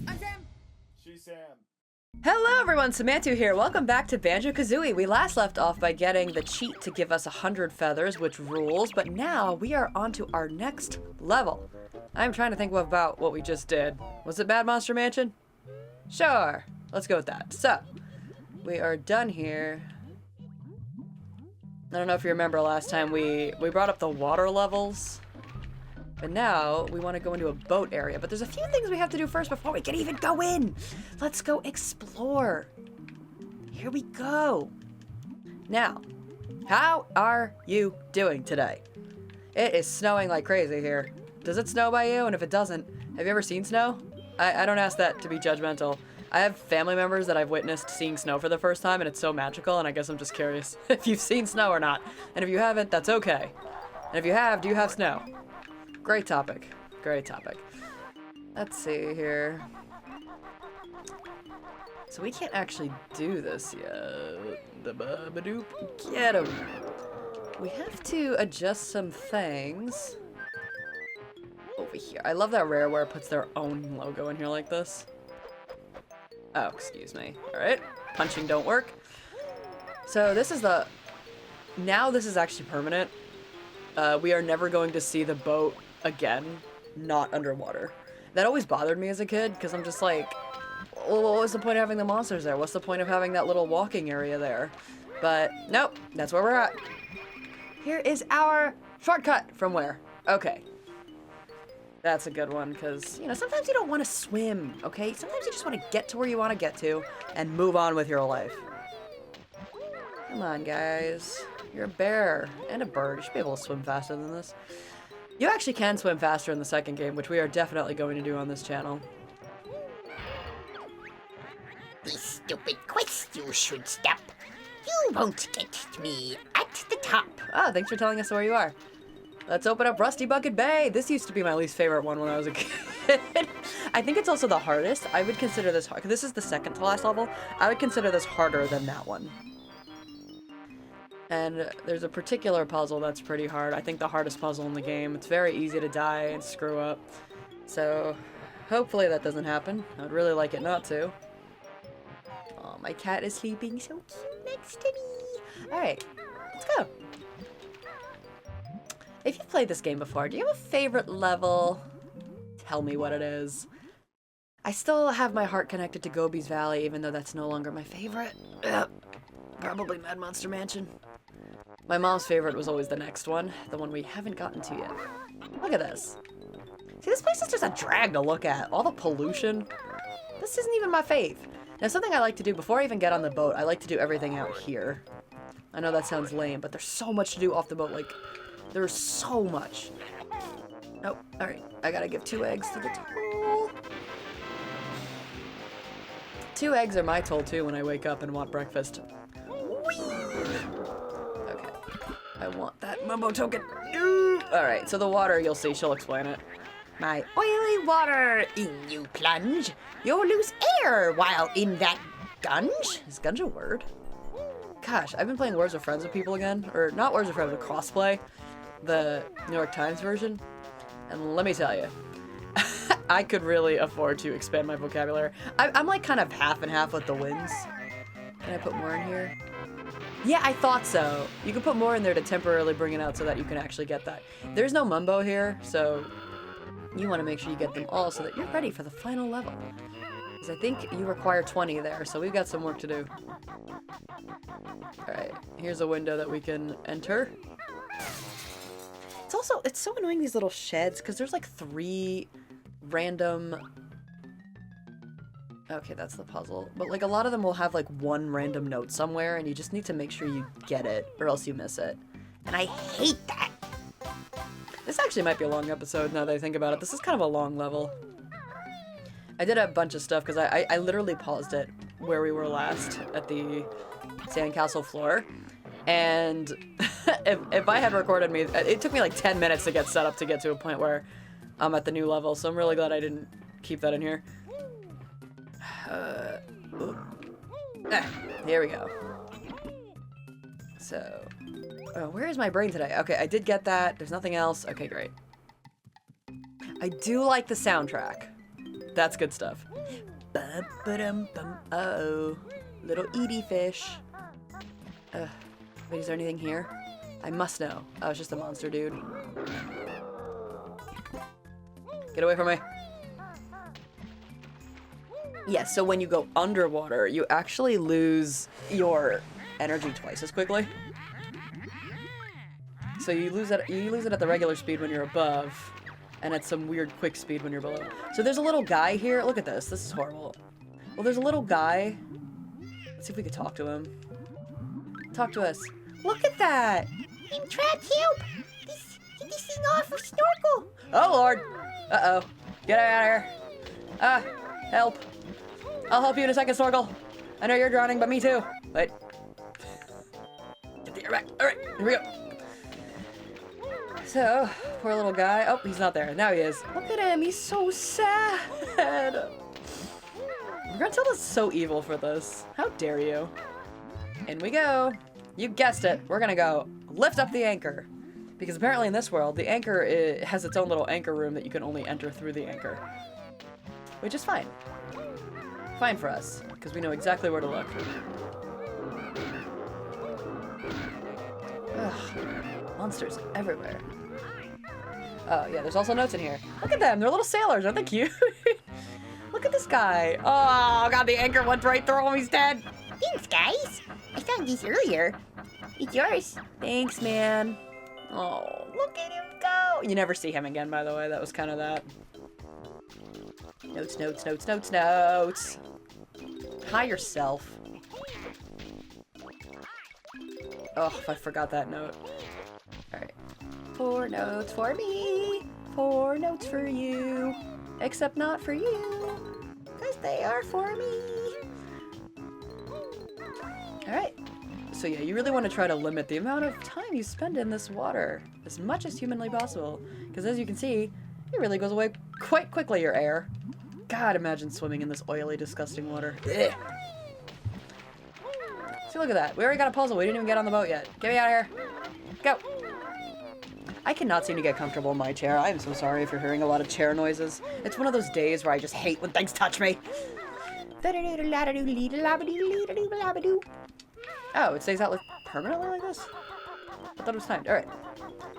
I'm Sam. She's Sam. Hello everyone, Samantha here. Welcome back to Banjo Kazooie. We last left off by getting the cheat to give us 100 feathers, which rules, but now we are on to our next level. I'm trying to think about what we just did. Was it Bad Monster Mansion? Sure, let's go with that. So, we are done here. I don't know if you remember last time we brought up the water levels. But now, we want to go into a boat area. But there's a few things we have to do first before we can even go in. Let's go explore. Here we go. Now, how are you doing today? It is snowing like crazy here. Does it snow by you? And if it doesn't, have you ever seen snow? I don't ask that to be judgmental. I have family members that I've witnessed seeing snow for the first time, and it's so magical, and I guess I'm just curious if you've seen snow or not. And if you haven't, that's okay. And if you have, do you have snow? Great topic. Great topic. Let's see here. So we can't actually do this yet. The babadoop. Get him. We have to adjust some things. Over here. I love that Rareware puts their own logo in here like this. Oh, excuse me. Alright. Punching don't work. So this is the... Now this is actually permanent. We are never going to see the boat again, not underwater. That always bothered me as a kid, because I'm just like, well, what was the point of having the monsters there? What's the point of having that little walking area there? But, nope, that's where we're at. Here is our shortcut from where? Okay. That's a good one, because, you know, sometimes you don't want to swim, okay? Sometimes you just want to get to where you want to get to and move on with your life. Come on, guys. You're a bear and a bird. You should be able to swim faster than this. You actually can swim faster in the second game, which we are definitely going to do on this channel. This stupid quest you should stop. You won't get me at the top. Oh, thanks for telling us where you are. Let's open up Rusty Bucket Bay. This used to be my least favorite one when I was a kid. I think it's also the hardest. I would consider this hard. This is the second to last level. I would consider this harder than that one. And there's a particular puzzle that's pretty hard. I think the hardest puzzle in the game. It's very easy to die and screw up. So, hopefully that doesn't happen. I'd really like it not to. Oh, my cat is sleeping so cute next to me. Alright, let's go. If you've played this game before, do you have a favorite level? Tell me what it is. I still have my heart connected to Gobi's Valley, even though that's no longer my favorite. Probably Mad Monster Mansion. My mom's favorite was always the next one, the one we haven't gotten to yet. Look at this. See, this place is just a drag to look at. All the pollution. This isn't even my fave. Now, something I like to do before I even get on the boat, I like to do everything out here. I know that sounds lame, but there's so much to do off the boat. Like, there's so much. Oh, alright. I gotta give 2 eggs to the toll. 2 eggs are my toll, too, when I wake up and want breakfast. Okay. I want that mumbo token. Alright, so the water, you'll see. She'll explain it. My oily water in you plunge. You'll lose air while in that gunge. Is gunge a word? Gosh, I've been playing Words with Friends with people again. Or not Words with Friends, but Crossplay. The New York Times version. And let me tell you, I could really afford to expand my vocabulary. I'm like kind of half and half with the wins. Can I put more in here? Yeah, I thought so. You can put more in there to temporarily bring it out so that you can actually get that. There's no mumbo here, so you want to make sure you get them all so that you're ready for the final level. Because I think you require 20 there, so we've got some work to do. Alright, here's a window that we can enter. It's so annoying, these little sheds, because there's like 3 random... Okay, that's the puzzle. But like a lot of them will have like 1 random note somewhere, and you just need to make sure you get it, or else you miss it. And I hate that. This actually might be a long episode now that I think about it. This is kind of a long level. I did a bunch of stuff because I literally paused it where we were last at the sandcastle floor. And if I had recorded me, it took me like 10 minutes to get set up to get to a point where I'm at the new level. So I'm really glad I didn't keep that in here. Here we go. So, oh, where is my brain today? Okay, I did get that. There's nothing else. Okay, great. I do like the soundtrack. That's good stuff. Uh-oh. Little Edie fish. Wait, is there anything here? I must know. Oh, it's just a monster dude. Get away from me. Yeah, so when you go underwater, you actually lose your energy twice as quickly. So you lose it at the regular speed when you're above, and at some weird quick speed when you're below. So there's a little guy here. Look at this. This is horrible. Well, there's a little guy. Let's see if we could talk to him. Talk to us. Look at that. I'm trapped, help! This thing off for snorkel! Oh, Lord. Uh-oh. Get out of here. Help. I'll help you in a second, Snorkel. I know you're drowning, but me too. Wait. Get the air back. Alright, here we go. So, poor little guy. Oh, he's not there. Now he is. Look at him. He's so sad. Gruntilda's so evil for this. How dare you? In we go. You guessed it. We're gonna go lift up the anchor. Because apparently in this world, the anchor has its own little anchor room that you can only enter through the anchor. Which is fine. Fine for us, because we know exactly where to look. Ugh, monsters everywhere. Oh, yeah, there's also notes in here. Look at them, they're little sailors, aren't they cute? Look at this guy. Oh, God, the anchor went right through him, he's dead. Thanks, guys. I found these earlier. It's yours. Thanks, man. Oh, look at him go. You never see him again, by the way. That was kind of that. Notes, notes, notes, notes, notes. Hi yourself. Oh, if I forgot that note. Alright. 4 notes for me. 4 notes for you. Except not for you. Because they are for me. Alright. So yeah, you really want to try to limit the amount of time you spend in this water as much as humanly possible. Because as you can see, it really goes away quite quickly, your air. God, imagine swimming in this oily, disgusting water. Ugh. See, look at that. We already got a puzzle. We didn't even get on the boat yet. Get me out of here. Go. I cannot seem to get comfortable in my chair. I am so sorry if you're hearing a lot of chair noises. It's one of those days where I just hate when things touch me. Oh, it stays out like permanently like this? I thought it was timed. Alright.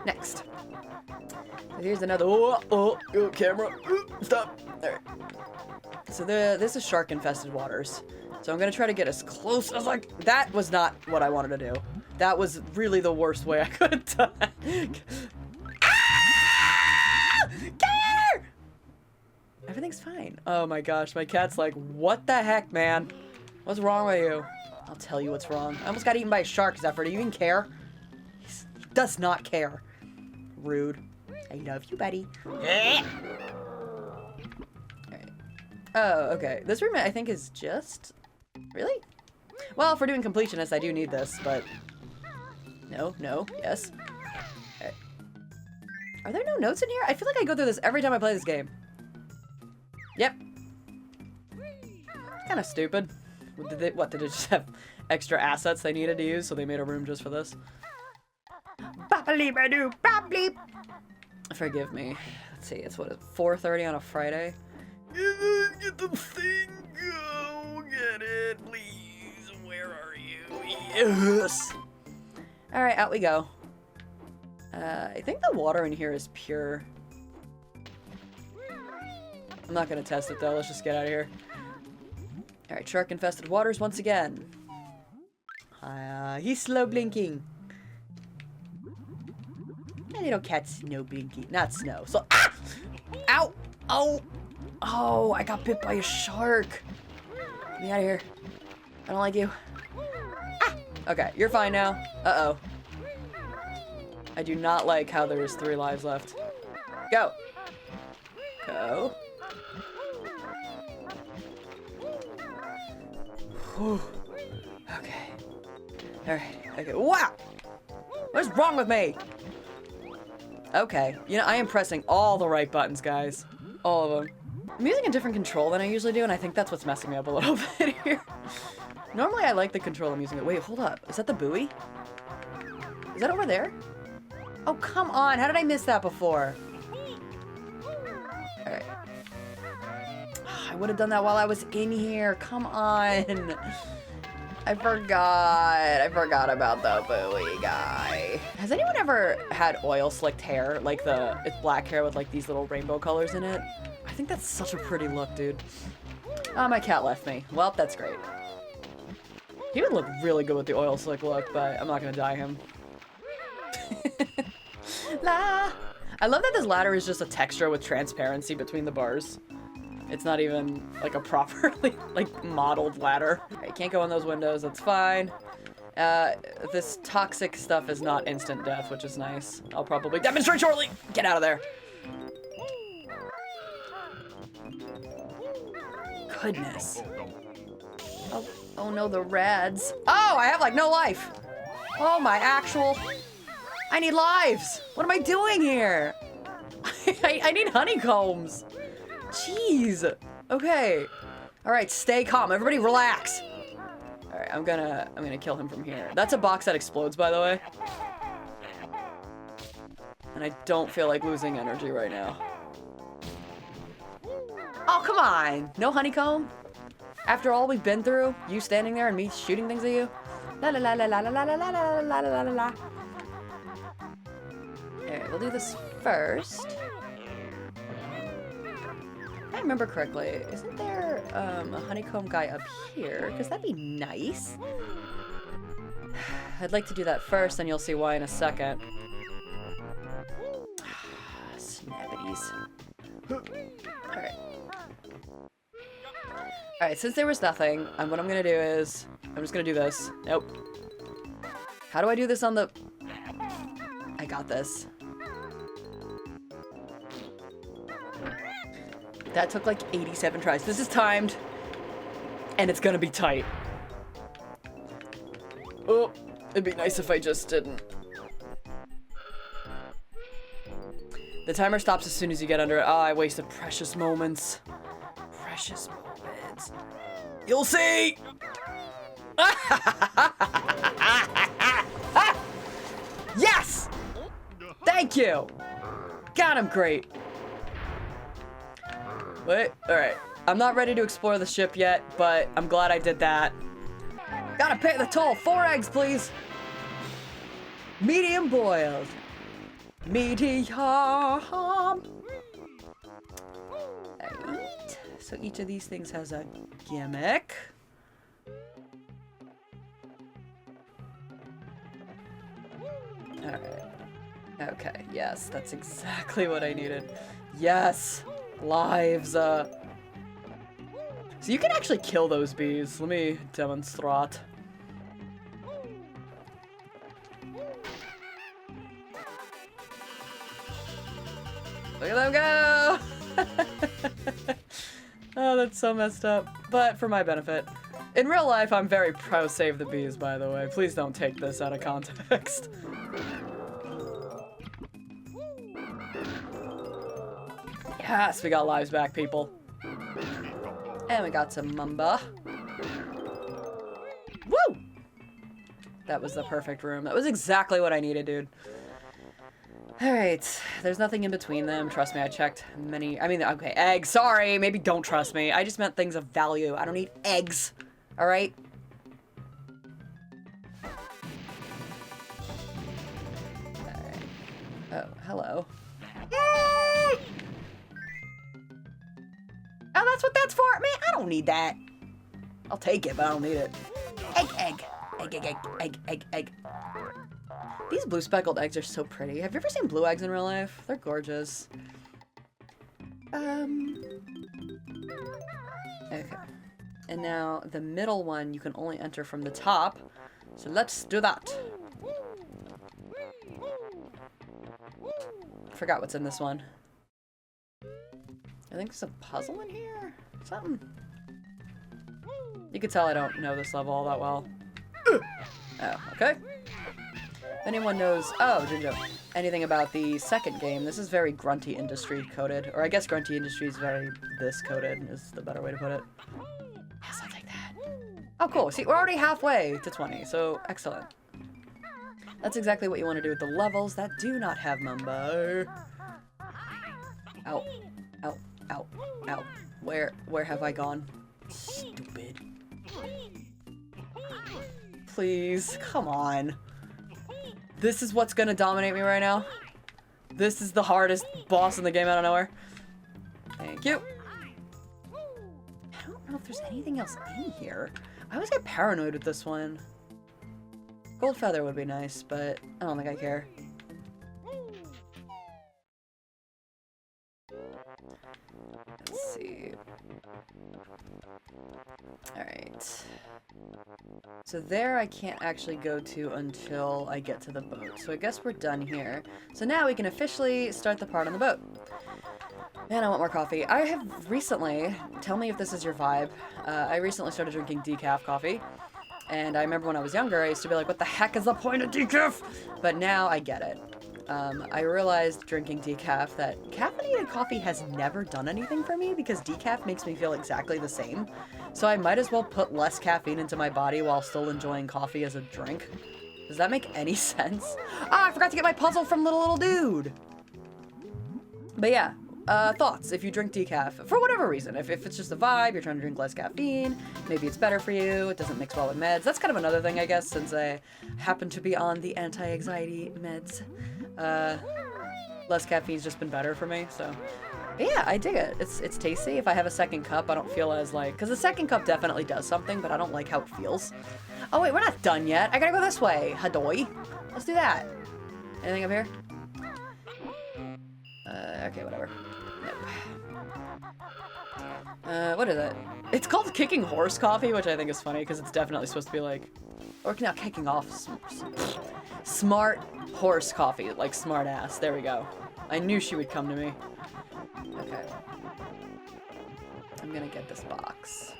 Next. So here's another. Oh, camera. Stop. Alright. So this is shark infested waters. So I'm gonna try to get as close as like. That was not what I wanted to do. That was really the worst way I could have done. Ah! Get here! Everything's fine. Oh my gosh, my cat's like, what the heck, man? What's wrong with you? I'll tell you what's wrong. I almost got eaten by a shark, Zephyr. Do you even care? He does not care. Rude. I love you, buddy. Alright. Oh, okay. This room, I think, is just... Really? Well, for doing completionists, I do need this, but... No, yes. Alright. Are there no notes in here? I feel like I go through this every time I play this game. Yep. Kind of stupid. Did they just have extra assets they needed to use, so they made a room just for this? Forgive me. Let's see, it's what, 4:30 on a Friday? Get the thing, go get it, please. Where are you? Yes! Alright, out we go. I think the water in here is pure. I'm not gonna test it though, let's just get out of here. Alright, shark-infested waters once again. He's slow blinking. My little cat's snow blinking. Not snow. So, ah! Ow! Oh! Oh, I got bit by a shark. Get me out of here. I don't like you. Ah! Okay, you're fine now. Uh-oh. I do not like how there's 3 lives left. Go! Go. Whew. Okay. Alright. Okay. Wow! What's wrong with me? Okay. You know, I am pressing all the right buttons, guys. All of them. I'm using a different control than I usually do, and I think that's what's messing me up a little bit here. Normally, I like the control I'm using. Wait, hold up. Is that the buoy? Is that over there? Oh, come on. How did I miss that before? Alright. would have done that while I was in here. Come on. I forgot about the buoy guy. Has anyone ever had oil slicked hair? Like it's black hair with like these little rainbow colors in it? I think that's such a pretty look, dude. Oh, my cat left me. Well, that's great. He would look really good with the oil slick look, but I'm not gonna dye him. La. I love that this ladder is just a texture with transparency between the bars. It's not even like a properly like modeled ladder. Alright, can't go in those windows, that's fine. This toxic stuff is not instant death, which is nice. I'll probably demonstrate shortly. Get out of there. Goodness. Oh no, the rads. Oh, I have like no life. Oh my actual. I need lives. What am I doing here? I need honeycombs. Jeez. Okay. All right, stay calm. Everybody relax. All right, I'm gonna kill him from here. That's a box that explodes, by the way. And I don't feel like losing energy right now. Oh, come on. No honeycomb? After all we've been through, you standing there and me shooting things at you? La la la la la la la la la la la la la. Alright, we'll do this first. If I remember correctly, isn't there a honeycomb guy up here? Because that'd be nice. I'd like to do that first, and you'll see why in a second. Snappities. Alright. Alright, since there was nothing, what I'm gonna do is... I'm just gonna do this. Nope. How do I do this on the... I got this. That took like 87 tries. This is timed. And it's gonna be tight. Oh, it'd be nice if I just didn't. The timer stops as soon as you get under it. Oh, I wasted precious moments. Precious moments. You'll see! Yes! Thank you! God, I'm great. Wait, alright. I'm not ready to explore the ship yet, but I'm glad I did that. Gotta pay the toll. 4 eggs, please. Medium boiled. Medium. Right. So each of these things has a gimmick. Alright. Okay, yes, that's exactly what I needed. Yes! Lives, So you can actually kill those bees. Let me demonstrate. Look at them go! Oh, that's so messed up. But for my benefit. In real life, I'm very pro save the bees, by the way. Please don't take this out of context. Yes, we got lives back, people. And we got some Mamba. Woo! That was the perfect room. That was exactly what I needed, dude. Alright, there's nothing in between them. Trust me, I checked many... I mean, okay, eggs. Sorry, maybe don't trust me. I just meant things of value. I don't need eggs. Alright? Alright. Oh, hello. Yay! Oh, that's what that's for? Man, I don't need that. I'll take it, but I don't need it. Egg, egg. Egg, egg, egg, egg, egg, egg. These blue speckled eggs are so pretty. Have you ever seen blue eggs in real life? They're gorgeous. Okay. And now the middle one you can only enter from the top. So let's do that. Forgot what's in this one. I think there's a puzzle in here? Something. You can tell I don't know this level all that well. Oh, okay. If anyone knows, anything about the second game, this is very Grunty Industry coded. Or I guess Grunty Industry is very this coded, is the better way to put it. Yes, I'll take that. Oh, cool. See, we're already halfway to 20, so excellent. That's exactly what you want to do with the levels that do not have Mamba. Ow. Ow. Ow. Ow. Where have I gone? Stupid. Please, come on. This is what's gonna dominate me right now. This is the hardest boss in the game out of nowhere. Thank you. I don't know if there's anything else in here. I always get paranoid with this one. Gold feather would be nice, but I don't think I care. Let's see. Alright. So there I can't actually go to until I get to the boat. So I guess we're done here. So now we can officially start the part on the boat. Man, I want more coffee. I have recently, tell me if this is your vibe, I recently started drinking decaf coffee. And I remember when I was younger, I used to be like, what the heck is the point of decaf? But now I get it. I realized drinking decaf that caffeinated coffee has never done anything for me because decaf makes me feel exactly the same. So I might as well put less caffeine into my body while still enjoying coffee as a drink. Does that make any sense? Ah, I forgot to get my puzzle from Little Dude! But yeah. Thoughts if you drink decaf, for whatever reason. If it's just a vibe, you're trying to drink less caffeine, maybe it's better for you, it doesn't mix well with meds. That's kind of another thing, I guess, since I happen to be on the anti-anxiety meds. Less caffeine's just been better for me, so. But yeah, I dig it. It's tasty. If I have a second cup, I don't feel as like, because the second cup definitely does something, but I don't like how it feels. Oh wait, we're not done yet. I gotta go this way. Hadoy. Let's do that. Anything up here? Okay, whatever. What is it? It's called kicking horse coffee, which I think is funny because it's definitely supposed to be like, or not kicking off, smart horse coffee, like smart ass. There we go. I knew she would come to me. Okay. I'm gonna get this box.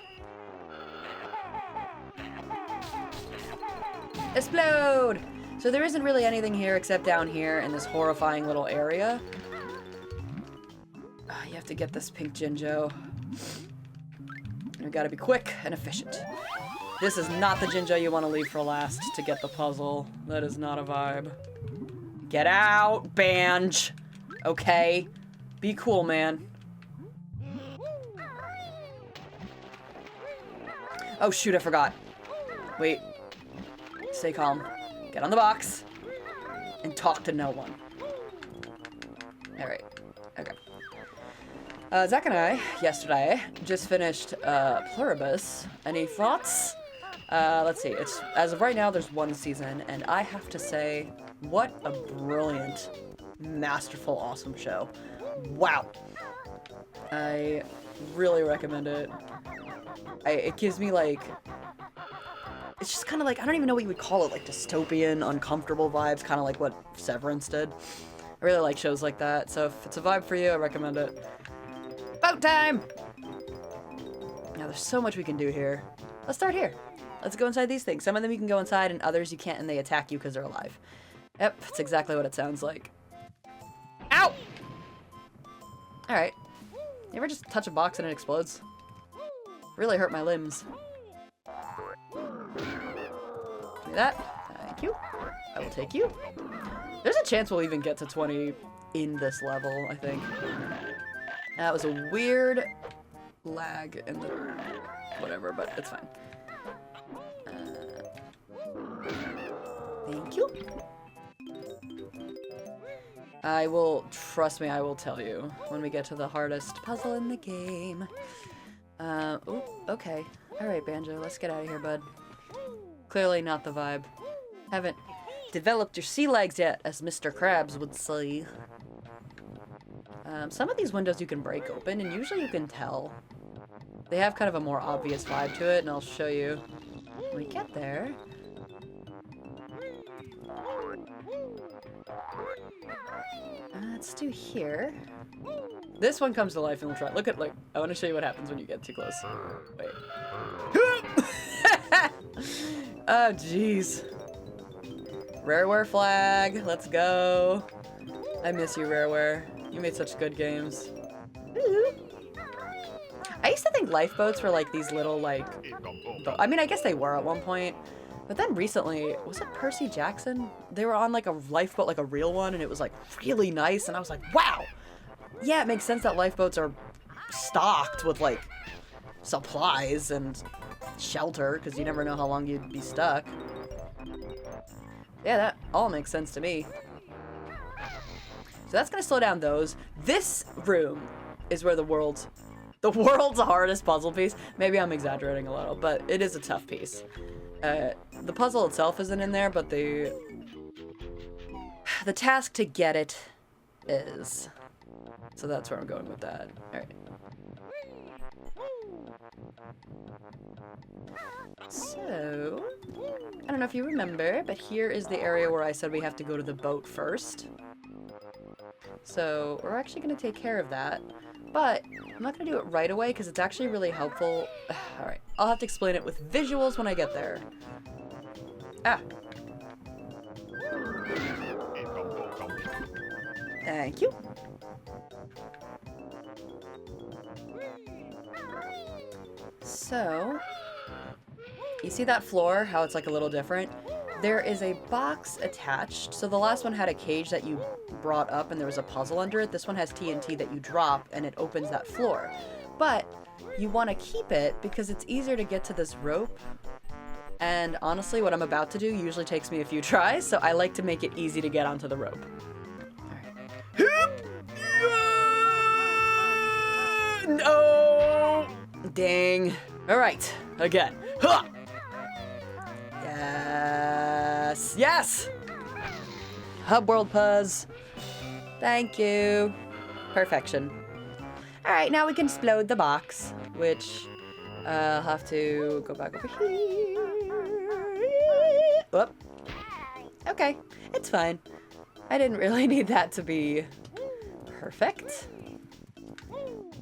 Explode! So there isn't really anything here except down here in this horrifying little area. You have to get this pink Jinjo. You gotta be quick and efficient. This is not the Jinjo you want to leave for last to get the puzzle. That is not a vibe. Get out, Banjo. Okay? Be cool, man. Oh shoot, I forgot. Wait. Stay calm. Get on the box. And talk to no one. Alright. Okay. Zach and I, yesterday, just finished, Pluribus. Any thoughts? Let's see, it's, as of right now, there's one season, and I have to say, what a brilliant, masterful, awesome show. Wow. I really recommend it. It gives me, like, it's just kind of like, I don't even know what you would call it, like dystopian, uncomfortable vibes, kind of like what Severance did. I really like shows like that, so if it's a vibe for you, I recommend it. Boat time! Now there's so much we can do here. Let's start here. Let's go inside these things. Some of them you can go inside and others you can't and they attack you because they're alive. Yep, that's exactly what it sounds like. Ow! Alright. You ever just touch a box and it explodes? Really hurt my limbs. Do that. Thank you. I will take you. There's a chance we'll even get to 20 in this level, I think. That was a weird lag in the whatever, but it's fine. Thank you. I will, trust me, I will tell you when we get to the hardest puzzle in the game. Ooh, okay. Alright, Banjo, let's get out of here, bud. Clearly not the vibe. Haven't developed your sea legs yet, as Mr. Krabs would say. Some of these windows you can break open, and usually you can tell. They have kind of a more obvious vibe to it, and I'll show you when we get there. Let's do here. This one comes to life, and we'll try. Look at, like, I want to show you what happens when you get too close. Wait. Oh, jeez. Rareware flag. Let's go. I miss you, Rareware. You made such good games. I used to think lifeboats were like these little, like... I mean, I guess they were at one point. But then recently, was it Percy Jackson? They were on like a lifeboat, like a real one, and it was like really nice. And I was like, wow! Yeah, it makes sense that lifeboats are stocked with, like, supplies and shelter, because you never know how long you'd be stuck. Yeah, that all makes sense to me. So that's gonna slow down those. This room is where the world's hardest puzzle piece. Maybe I'm exaggerating a little, but it is a tough piece. The puzzle itself isn't in there, but the task to get it is. So that's where I'm going with that. Alright. So, I don't know if you remember, but here is the area where I said we have to go to the boat first. So, we're actually going to take care of that. But, I'm not going to do it right away because it's actually really helpful. Alright, I'll have to explain it with visuals when I get there. Ah. Thank you. So, you see that floor, how it's like a little different? There is a box attached. So the last one had a cage that you brought up and there was a puzzle under it. This one has TNT that you drop and it opens that floor. But you want to keep it because it's easier to get to this rope. And honestly, what I'm about to do usually takes me a few tries, so I like to make it easy to get onto the rope. No! Dang. Alright, again. Huh! Yes! Yes! Hub World Puzz. Thank you. Perfection. Alright, now we can explode the box, which I'll have to go back over here. Whoop. Okay, it's fine. I didn't really need that to be perfect.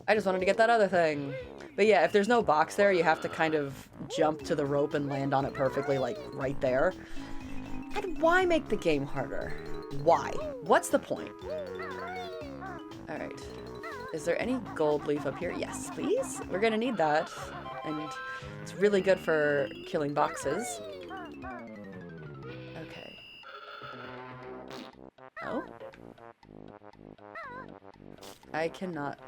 I just wanted to get that other thing. But yeah, if there's no box there, you have to kind of jump to the rope and land on it perfectly, like, right there. And why make the game harder? Why? What's the point? Alright. Is there any gold leaf up here? Yes, please. We're gonna need that. And it's really good for killing boxes. Okay. Oh? I cannot...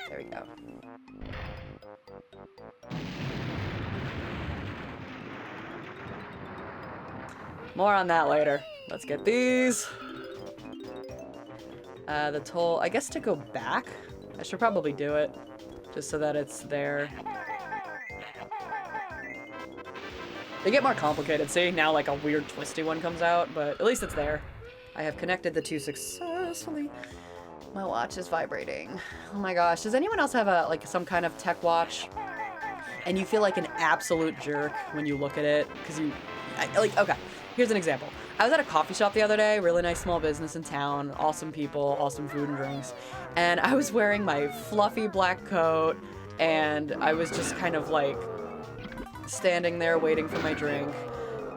There we go. More on that later. Let's get these. The toll, I guess to go back, I should probably do it, just so that it's there. They get more complicated, see? Now like a weird twisty one comes out, but at least it's there. I have connected the two successfully. My watch is vibrating. Oh my gosh, does anyone else have a some kind of tech watch? And you feel like an absolute jerk when you look at it? Because okay, here's an example. I was at a coffee shop the other day, really nice small business in town, awesome people, awesome food and drinks, and I was wearing my fluffy black coat, and I was just kind of like standing there waiting for my drink.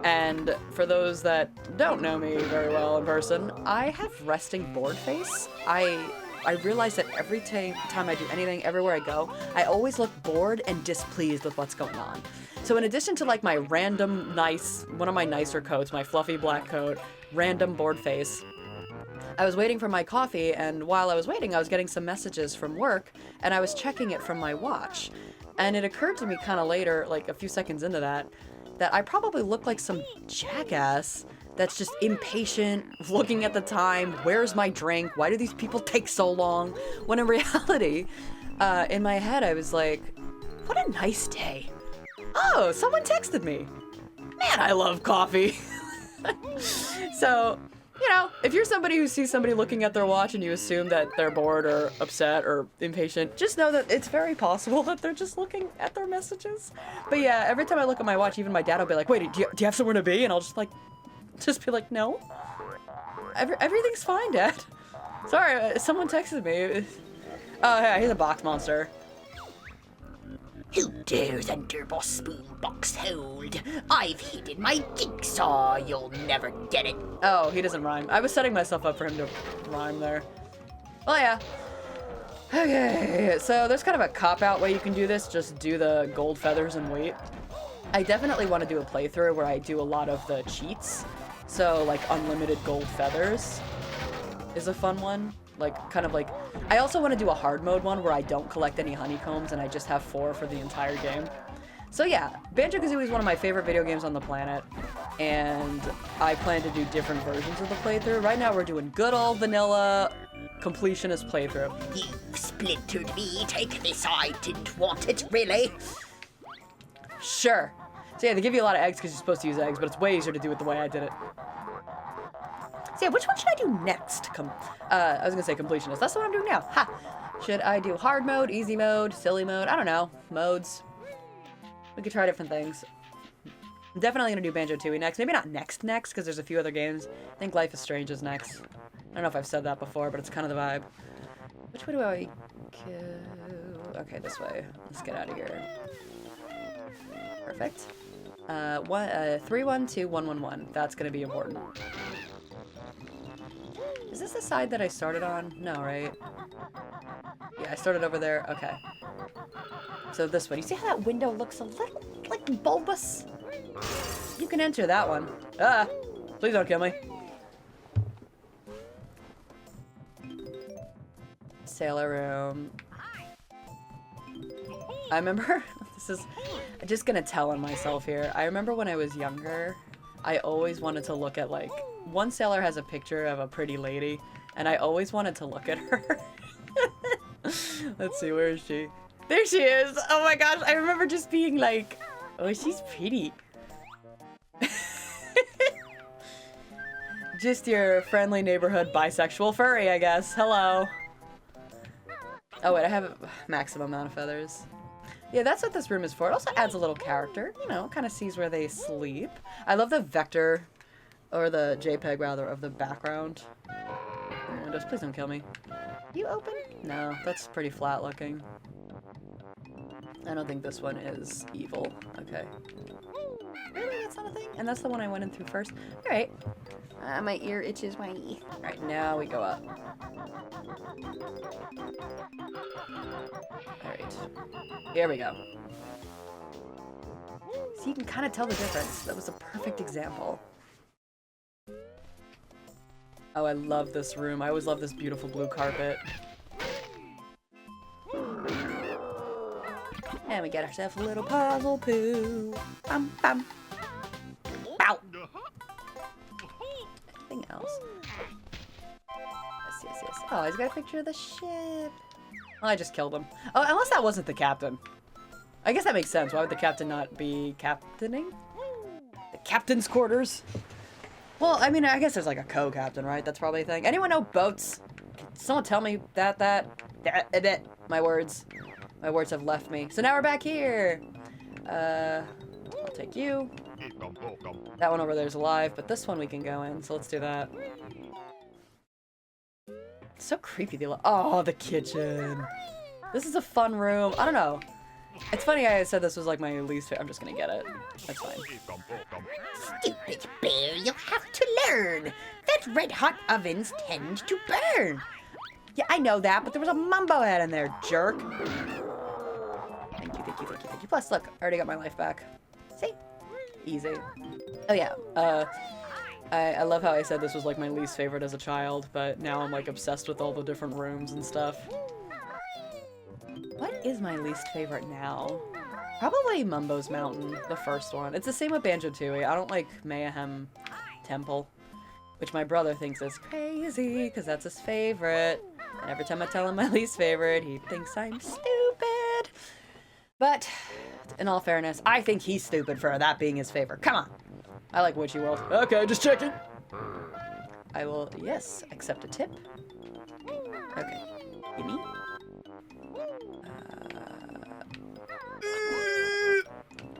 And for those that don't know me very well in person, I have resting bored face. I realize that every time I do anything, everywhere I go, I always look bored and displeased with what's going on. So in addition to like my random one of my nicer coats, my fluffy black coat, random bored face, I was waiting for my coffee, and while I was waiting, I was getting some messages from work, and I was checking it from my watch. And it occurred to me kind of later, like a few seconds into that I probably look like some jackass that's just impatient, looking at the time, where's my drink, why do these people take so long? When in reality, in my head I was like, what a nice day. Oh, someone texted me. Man, I love coffee. So, you know, if you're somebody who sees somebody looking at their watch and you assume that they're bored or upset or impatient, just know that it's very possible that they're just looking at their messages. But yeah, every time I look at my watch, even my dad will be like, wait, do you have somewhere to be? And I'll just be like, no. Everything's fine, Dad. Sorry, someone texted me. Oh, yeah, he's a box monster. Who dares enter my spoon box hold? I've hidden my jigsaw, you'll never get it. Oh, he doesn't rhyme. I was setting myself up for him to rhyme there. Oh yeah. Okay, so there's kind of a cop-out way you can do this, just do the gold feathers and wait. I definitely want to do a playthrough where I do a lot of the cheats, So, like, unlimited gold feathers is a fun one. Like, kind of like... I also want to do a hard mode one where I don't collect any honeycombs and I just have 4 for the entire game. So yeah, Banjo-Kazooie is one of my favorite video games on the planet, and I plan to do different versions of the playthrough. Right now we're doing good old vanilla completionist playthrough. You've splintered me. Take this. I didn't want it, really. Sure. So yeah, they give you a lot of eggs because you're supposed to use eggs, but it's way easier to do it the way I did it. So yeah, which one should I do next? I was gonna say completionist. That's what I'm doing now. Ha! Should I do hard mode, easy mode, silly mode? I don't know. Modes. We could try different things. I'm definitely gonna do Banjo-Tooie next. Maybe not next, because there's a few other games. I think Life is Strange is next. I don't know if I've said that before, but it's kind of the vibe. Which way do I go? Okay, this way. Let's get out of here. Perfect. 312-111. That's gonna be important. Is this the side that I started on? No, right? Yeah, I started over there. Okay. So this one. You see how that window looks a little, like, bulbous? You can enter that one. Ah! Please don't kill me. Sailor room. I remember... This is... I'm just gonna tell on myself here. I remember when I was younger, I always wanted to look at, like... One sailor has a picture of a pretty lady, and I always wanted to look at her. Let's see, where is she? There she is! Oh my gosh, I remember just being like, oh, she's pretty. Just your friendly neighborhood bisexual furry, I guess. Hello. Oh wait, I have a maximum amount of feathers. Yeah, that's what this room is for. It also adds a little character, you know, kind of sees where they sleep. I love the vector, or the JPEG rather, of the background. Just please don't kill me. You open? No, that's pretty flat looking. I don't think this one is evil. Okay. Really? That's not a thing? And that's the one I went in through first? Alright. My ear itches my knee. Alright, now we go up. Alright. Here we go. So you can kind of tell the difference. That was a perfect example. Oh, I love this room. I always love this beautiful blue carpet. And we get ourselves a little puzzle poo. Bum bum. Bow. Anything else? Yes, yes, yes. Oh, he's got a picture of the ship. Oh, I just killed him. Oh, unless that wasn't the captain. I guess that makes sense. Why would the captain not be captaining? The captain's quarters? Well, I mean, I guess there's like a co-captain, right? That's probably a thing. Anyone know boats? Can someone tell me that. My words. My words have left me. So now we're back here. I'll take you. That one over there is alive, but this one we can go in, so let's do that. It's so creepy. Oh, the kitchen. This is a fun room. I don't know. It's funny I said this was like my least favorite. I'm just gonna get it. That's fine. Stupid bear, you'll have to learn that red-hot ovens tend to burn. Yeah, I know that, but there was a mumbo head in there, jerk. Thank you, thank you, thank you, thank you. Plus, look, I already got my life back. See? Easy. Oh yeah, I love how I said this was like my least favorite as a child, but now I'm like obsessed with all the different rooms and stuff. What is my least favorite now? Probably Mumbo's Mountain, the first one. It's the same with Banjo-Tooie. I don't like Mayhem Temple, which my brother thinks is crazy because that's his favorite. And every time I tell him my least favorite, he thinks I'm stupid. But in all fairness, I think he's stupid for that being his favorite. Come on. I like Witchy World. Okay, just checking. I will, yes, accept a tip. Okay. Gimme.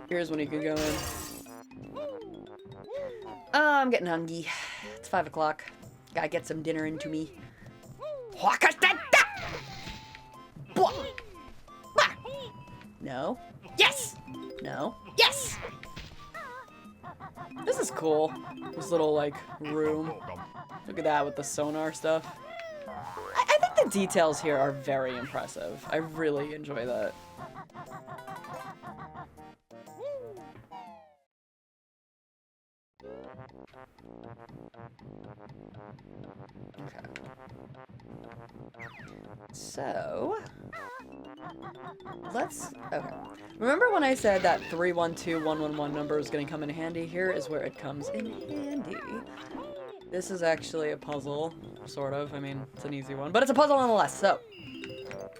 Here's when you can go in. Oh, I'm getting hungry. It's 5 o'clock. Gotta get some dinner into me. No. Yes! No. Yes! This is cool. This little, like, room. Look at that with the sonar stuff. I think the details here are very impressive. I really enjoy that. Okay. So, okay. Remember when I said that 312111 number is going to come in handy? Here is where it comes in handy. This is actually a puzzle, sort of. I mean, it's an easy one, but it's a puzzle nonetheless, so.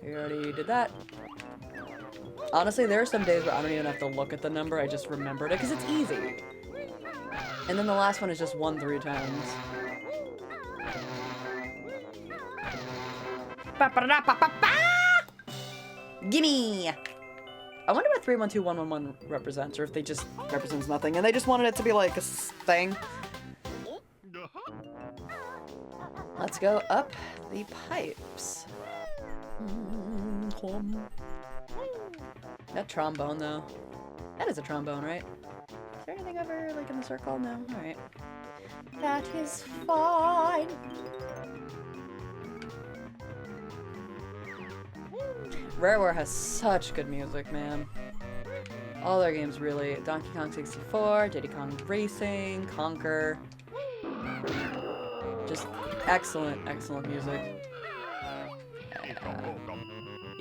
We already did that. Honestly, there are some days where I don't even have to look at the number, I just remembered it, because it's easy. And then the last one is just 1 3 times. Gimme! I wonder what 312111 represents, or if they just represents nothing, and they just wanted it to be like a thing. Let's go up the pipes. That trombone, though. That is a trombone, right? Is there anything over, like, in the circle? No? Alright. That is fine. Rareware has such good music, man. All their games really. Donkey Kong 64, Diddy Kong Racing, Conquer. Just excellent, excellent music.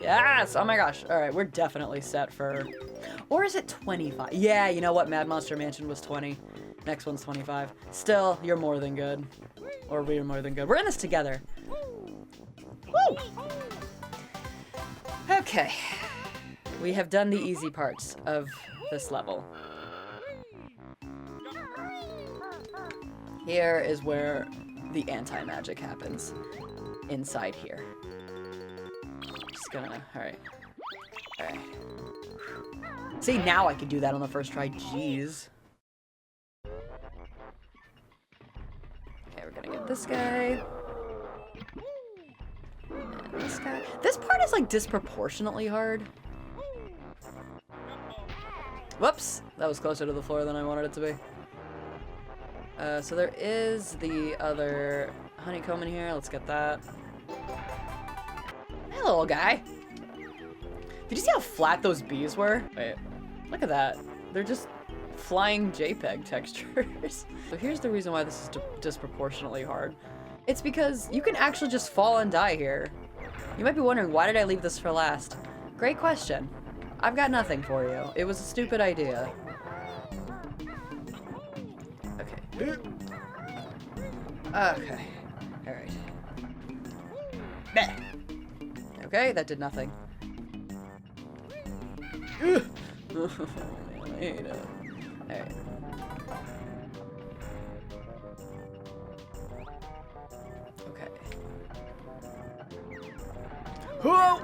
Yes! Oh my gosh. Alright, we're definitely set for... Or is it 25? Yeah, you know what? Mad Monster Mansion was 20. Next one's 25. Still, you're more than good. Or we're more than good. We're in this together. Woo! Okay. We have done the easy parts of this level. Here is where the anti-magic happens. Inside here. Just gonna... Alright. Alright. See, now I can do that on the first try. Jeez. Okay, we're gonna get this guy. And this guy. This part is, like, disproportionately hard. Whoops! That was closer to the floor than I wanted it to be. So there is the other honeycomb in here. Let's get that. Hey, little guy. Did you see how flat those bees were? Wait, look at that. They're just flying JPEG textures. So here's the reason why this is disproportionately hard. It's because you can actually just fall and die here. You might be wondering, why did I leave this for last? Great question. I've got nothing for you. It was a stupid idea. Okay. Okay. Alright. Okay, that did nothing. Oh, man, I hate it. Alright. Okay. Whoa!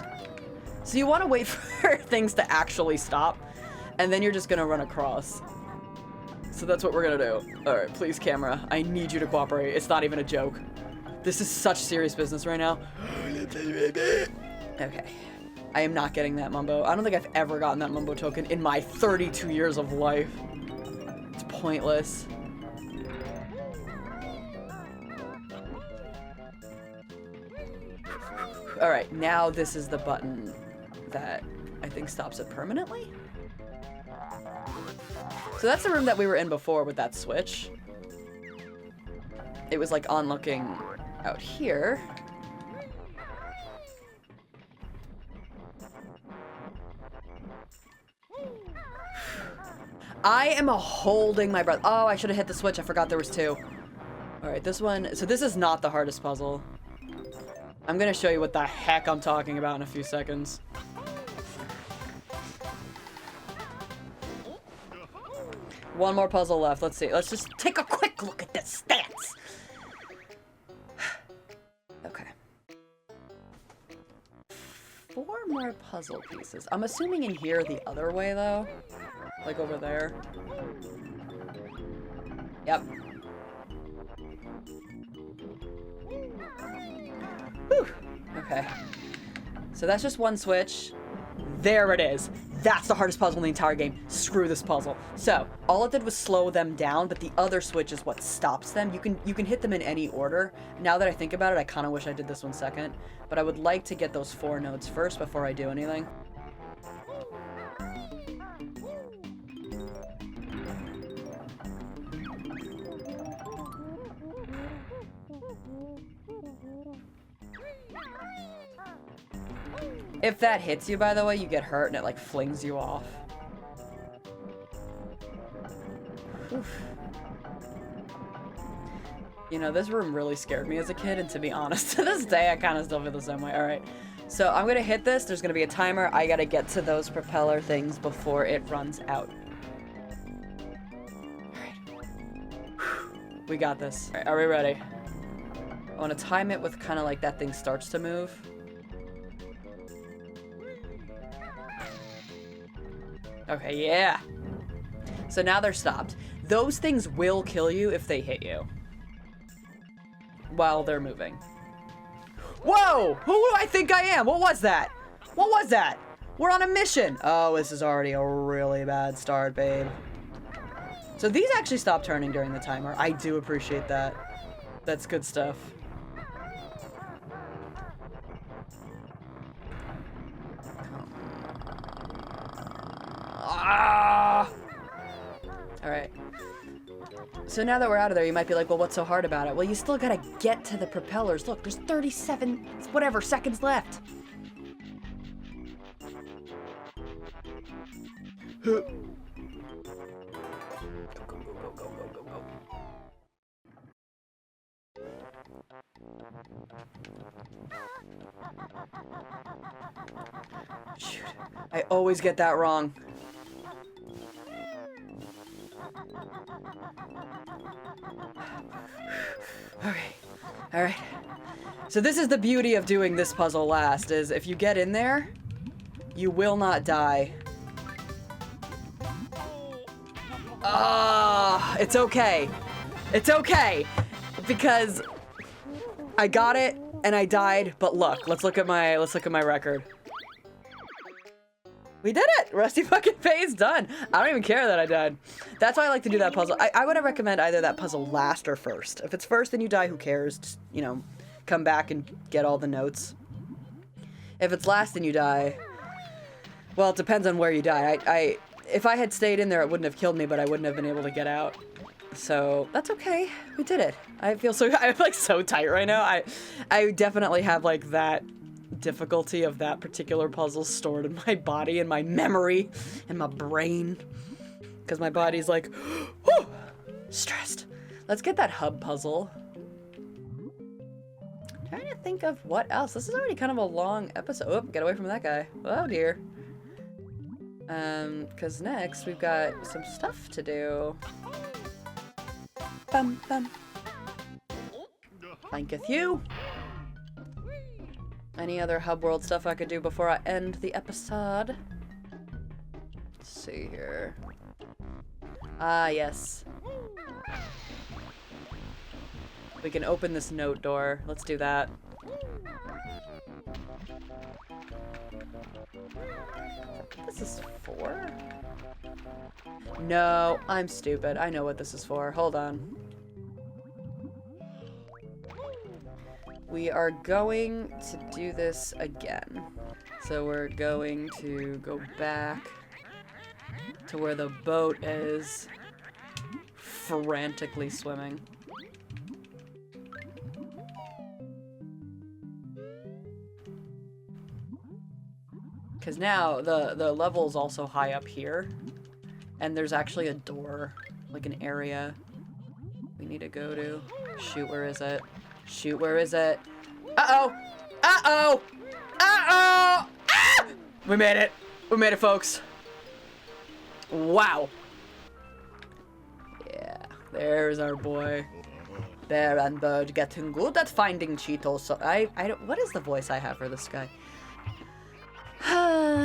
So you want to wait for things to actually stop, and then you're just gonna run across. So that's what we're gonna do. Alright, please, camera. I need you to cooperate. It's not even a joke. This is such serious business right now. Okay. I am not getting that Mumbo. I don't think I've ever gotten that Mumbo token in my 32 years of life. It's pointless. Alright, now this is the button that I think stops it permanently? So that's the room that we were in before with that switch. It was like on looking out here. I am holding my breath. Oh, I should have hit the switch. I forgot there was two. Alright, this one. So this is not the hardest puzzle. I'm gonna show you what the heck I'm talking about in a few seconds. One more puzzle left. Let's see. Let's just take a quick look at the stats. Okay. 4 more puzzle pieces. I'm assuming in here the other way, though. Like over there. Yep. Whew. Okay. So that's just one switch. There it is. That's the hardest puzzle in the entire game. Screw this puzzle. So, all it did was slow them down, but the other switch is what stops them. You can hit them in any order. Now that I think about it, I kind of wish I did this one second. But I would like to get those 4 notes first before I do anything. If that hits you, by the way, you get hurt and it like flings you off. Oof. You know, this room really scared me as a kid, and to be honest, to this day, I kind of still feel the same way. All right, so I'm gonna hit this. There's gonna be a timer. I gotta get to those propeller things before it runs out. All right. We got this. All right, are we ready? I want to time it with kind of like that thing starts to move. Okay, yeah. So now they're stopped. Those things will kill you if they hit you while they're moving. Whoa! Who do I think I am? What was that? What was that? We're on a mission. Oh, this is already a really bad start, babe. So these actually stop turning during the timer. I do appreciate that. That's good stuff. Ah! All right. So now that we're out of there, you might be like, well, what's so hard about it? Well, you still gotta get to the propellers. Look, there's 37, whatever, seconds left. Go, go, go, go, go, go, go. Shoot. I always get that wrong. Okay. All right. So this is the beauty of doing this puzzle last, is if you get in there, you will not die. Ah, it's okay. It's okay. Because I got it and I died, but look, let's look at my record. We did it! Rusty fucking face done. I don't even care that I died. That's why I like to do that puzzle. I would recommend either that puzzle last or first. If it's first and you die, who cares? Just, you know, come back and get all the notes. If it's last and you die, well, it depends on where you die. If I had stayed in there, it wouldn't have killed me, but I wouldn't have been able to get out. So that's okay. We did it. I feel so, I'm like so tight right now. I definitely have like that difficulty of that particular puzzle stored in my body and my memory and my brain, because my body's like whew, stressed. Let's get that hub puzzle. Trying to think of what else. This is already kind of a long episode. Oh, get away from that guy. Oh dear. Because next we've got some stuff to do. Bum bum. Thanketh you. Any other hub world stuff I could do before I end the episode? Let's see here. Ah, yes. We can open this note door. Let's do that. This is for? No, I'm stupid. I know what this is for. Hold on. We are going to do this again. So we're going to go back to where the boat is, frantically swimming. Because now the level is also high up here, and there's actually a door, like an area we need to go to. Shoot, where is it? Shoot, where is it? Uh-oh! Uh-oh! Uh-oh! Ah! We made it! We made it, folks. Wow. Yeah, there's our boy. Bear and Bird getting good at finding Cheetos. So I don't, what is the voice I have for this guy?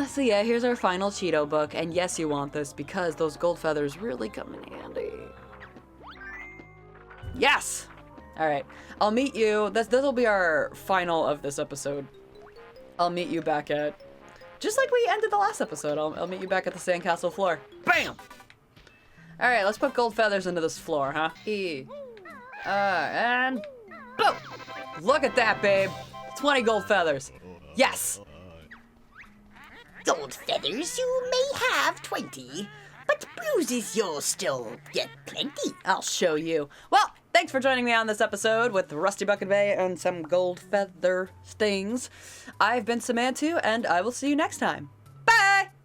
So yeah, here's our final Cheeto book. And yes, you want this because those gold feathers really come in handy. Yes! Alright, I'll meet you. This'll be our final of this episode. I'll meet you back at... Just like we ended the last episode, I'll meet you back at the sandcastle floor. Bam! Alright, let's put gold feathers into this floor, huh? And... boom! Look at that, babe! 20 gold feathers. Yes! Gold feathers you may have 20, but bruises you'll still get plenty. I'll show you. Well, Thanks for joining me on this episode with Rusty Bucket Bay and some gold feather stings. I've been Samantu, and I will see you next time.